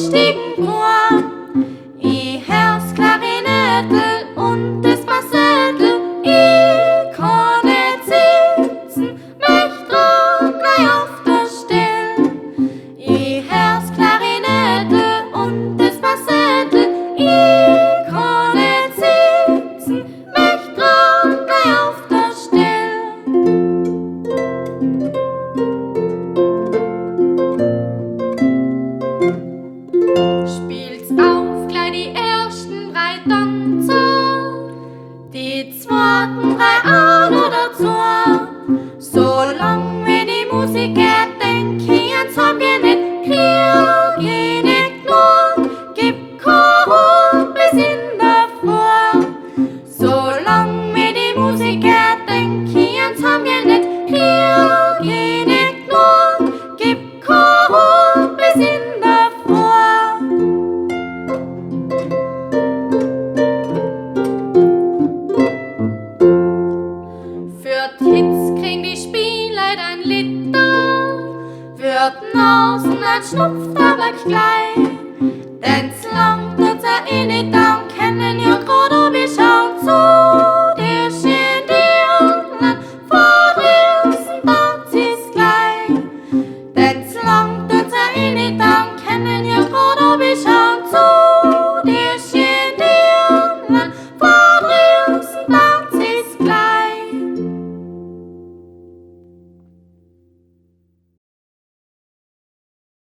stiegen vor. Ich hör's Klarinettel und das Bassettel. Ich kann nicht sitzen, möcht dran gleich auf der Stelle. Ich hör's Klarinettel und das Bassettel. Ich kann nicht sitzen, möcht dran gleich auf der Stelle. Spielt's auf, gleich die ersten 3 Tanzer, die zweiten 3 auch noch dazu. Solang wie die Musiker denk ich ans hab ich nicht, krieg ich nicht genug, gib kein Ruhe bis in der Früh. Solang wie die Musiker denk ich ans hab ich nicht, krieg ich nicht genug, gib kein Ruhe bis in der Früh. Für Hits kriegen die Spieler ein Liter, wird Nasen ein Schnupftabak gleich, denn es langt uns ja eh nicht an.